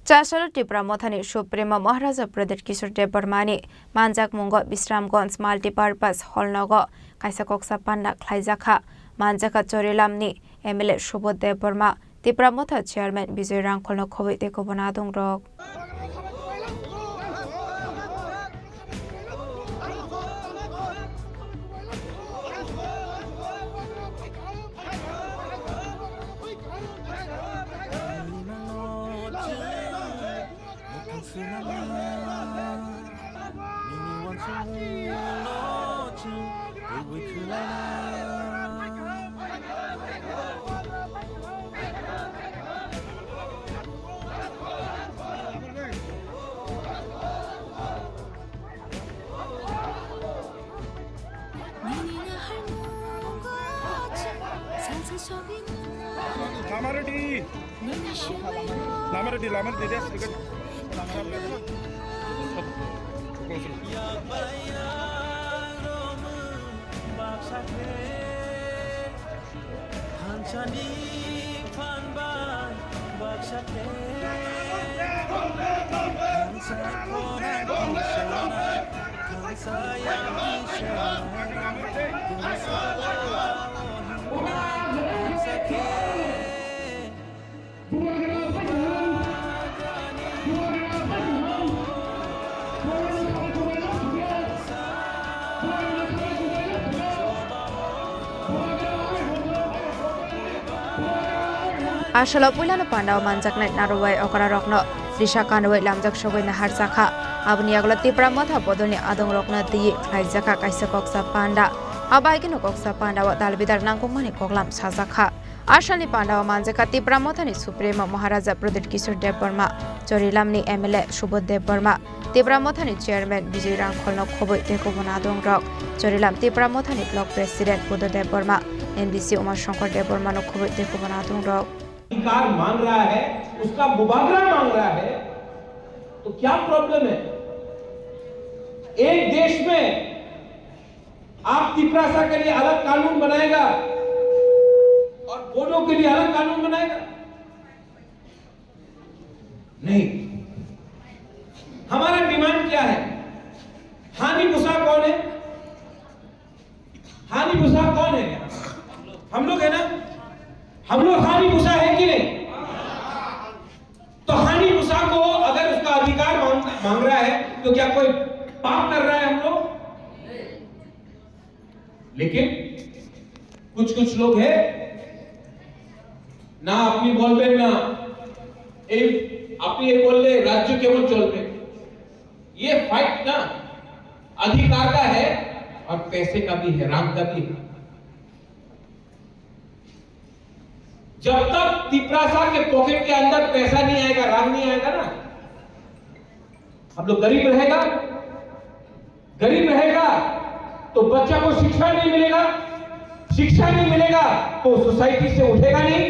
Chasalo Tipra Mothani Suprema Maharaja Pradet Kishore Debarmani Manjak Mungo Bisramganj Multipurpose Hallnago Kaisakoksa Panda Khlaijaka Manjaka Chorilamni MLA Subodh Debarma Tipra Motha Chairman Bijoy Rangkholno Khoboi Teko Banadong Rok Lamardi deh sedikit. Ashala Pulana Panda Manjak Night Narawai Okara Rokno Risha Kanawai Lamjak Shogoi Nahar Sakha Abniagla Tipra Motha Podoni Adong Rokna Di Kaisaka Kaisakoksa Panda Abaikino Koksa Panda Wat Dalbidar Nangkomani Koklam Sazakha Ashali Panda Manjaka Tipra Mothani Suprema Maharaja Pradet Kishore Debarma Chorilamni MLA Subodh Debarma Tipra Mothani Chairman Bijoy Rangkholno Khoboi Teko Banadong Rok Chorilam Tipra Mothani Block President Budho Debarma NBC Umar Shankar Debarma no Khoboi Teko Banadong Rok अधिकार मांग रहा है उसका मुबादला मांग रहा है तो क्या प्रॉब्लम है एक देश में आप तिपरासा के लिए अलग कानून बनाएगा और बोडो के लिए अलग कानून बनाएगा नहीं हमारा डिमांड क्या है हानि भूसा कौन है हानि भूसा कौन है हम लोग है ना हम लोग हानि भूसा है कि नहीं तो हानि भूसा को अगर उसका अधिकार मांग रहा है तो क्या कोई पाप कर रहा है हम लोग लेकिन कुछ लोग हैं ना अपनी बोलते ना अपनी ये बोल ले राज्य केवल चलते ये फाइट ना अधिकार का है और पैसे का भी है राम का भी है जब तक तिपरासा के पॉकेट के अंदर पैसा नहीं आएगा राम नहीं आएगा ना हम लोग गरीब रहेगा तो बच्चा को शिक्षा नहीं मिलेगा तो सोसाइटी से उठेगा नहीं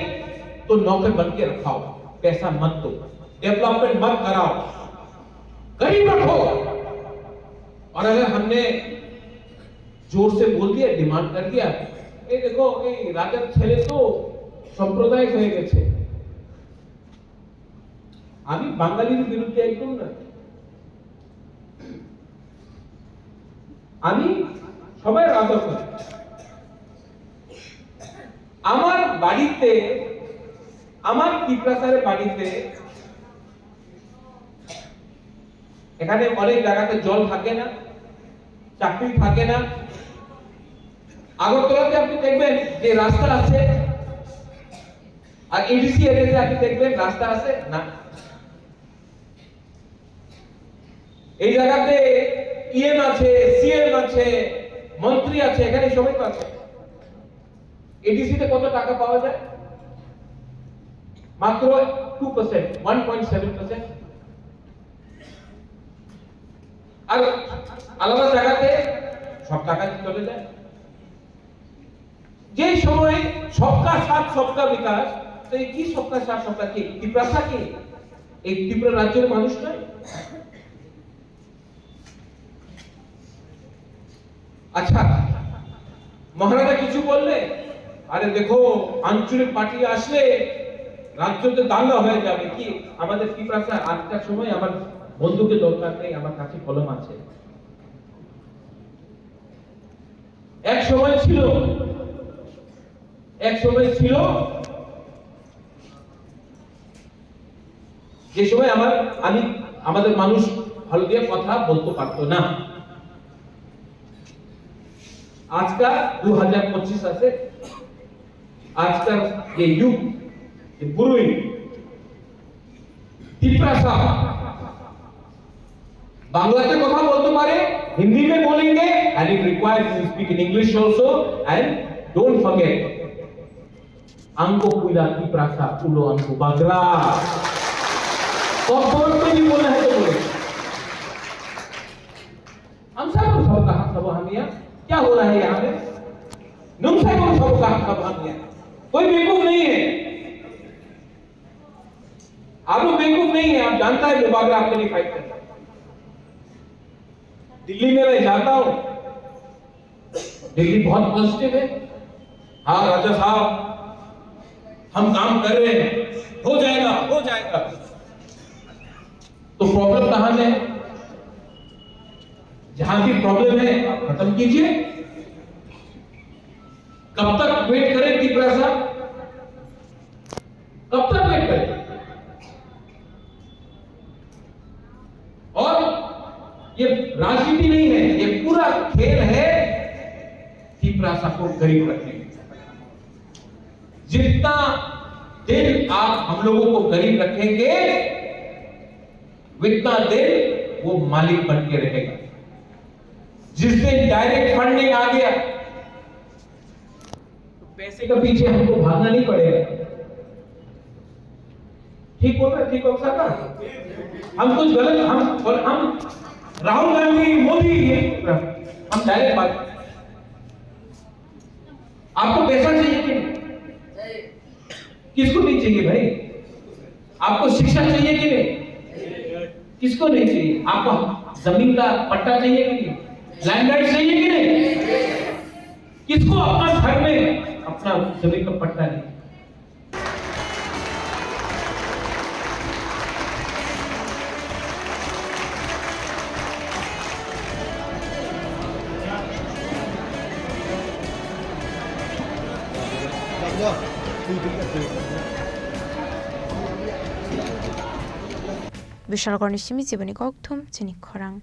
तो नौकर बन के रखाओ पैसा मत दो डेवलपमेंट मत कराओ गरीब रखो और अगर हमने जोर से बोल दिया डिमांड कर दिया ये देखो ये राजा छेले तो সম্প্রদায় হয়ে গেছে আমি বাঙালির বিরুদ্ধে একদম না আমি সবাই আদর করি আমার বাড়িতে আমার তিপরাসারের বাড়িতে এখানে অনেক জায়গাতে জল থাকে না চাকরি থাকে না আগরতলাতে আপনি দেখবেন যে রাস্তা আছে আর এডিসি এরিয়াতে আপনি দেখবেন রাস্তা আছে না এই জায়গাতে ইএম আছে সিএম আছে মন্ত্রী আছে এখানে সবাই আছে এডিসি তে কত টাকা পাওয়া যায় মাত্র 2% 1.7% আর আলাদা জায়গাতে সব টাকা চলে যায় যে সময় সবকা সাথ সবকা বিকাশ তো এই কি সবকা সাথ সবকা কি তিপরাসা কি এই ত্রিপুরা রাজ্যের মানুষ নয় আচ্ছা মহারাজা কিছু বললে আরে দেখো আঞ্চলিক পার্টি আসলে রাজ্যতে দাঙ্গা হয়ে যাবে কি আমাদের পিপাসা আজকের সময় আমার বন্ধুকে দরকার নেই আমার কাছে কলম আছে এক সময় ছিল যে সময় আমাদের মানুষ ভালো দিয়ে কথা বলতে পারতো না আজকাল 2025 আছে আজকাল ये युग ये बुरुई तिपरासा बांग्ला से কথা বলতে পারে हिंदी में बोलेंगे and it requires you speak in English also and don't forget angko puila tiprasa ulo angko bagra कौन से भी बोलना है तो बोले हम सब कहा सब हम यहाँ क्या हो रहा है यहाँ पे नुकसान को सब कहा सब हम यहाँ कोई बेवकूफ नहीं है आप लोग बेवकूफ नहीं है आप जानता है मुबारक आपके लिए फाइट करता है दिल्ली में मैं जाता हूं दिल्ली बहुत पॉजिटिव है हाँ राजा साहब हम काम कर रहे हैं हो जाएगा तो प्रॉब्लम कहां है जहां भी प्रॉब्लम है खत्म कीजिए कब तक वेट करें तिपरासा कब तक वेट करें और ये राजनीति नहीं है ये पूरा खेल है तिपरासा को गरीब रखने जितना दिन आप हम लोगों को गरीब रखेंगे उतना दिन वो मालिक बन के रहेगा जिस दिन डायरेक्ट फंडिंग आ गया तो पैसे के पीछे हमको भागना नहीं पड़ेगा ठीक बोल रहे ठीक हो सकता हम कुछ गलत हम राहुल गांधी मोदी हम डायरेक्ट बात आपको पैसा चाहिए कि नहीं किसको नहीं चाहिए भाई आपको शिक्षा चाहिए कि नहीं किसको नहीं चाहिए आपको जमीन का पट्टा चाहिए कि नहीं लैंड राइट चाहिए कि नहीं किसको अपना घर में अपना जमीन का पट्टा नहीं বিশালগড় নিশ্চিমি জীবনী ককথুম চিনি খরাং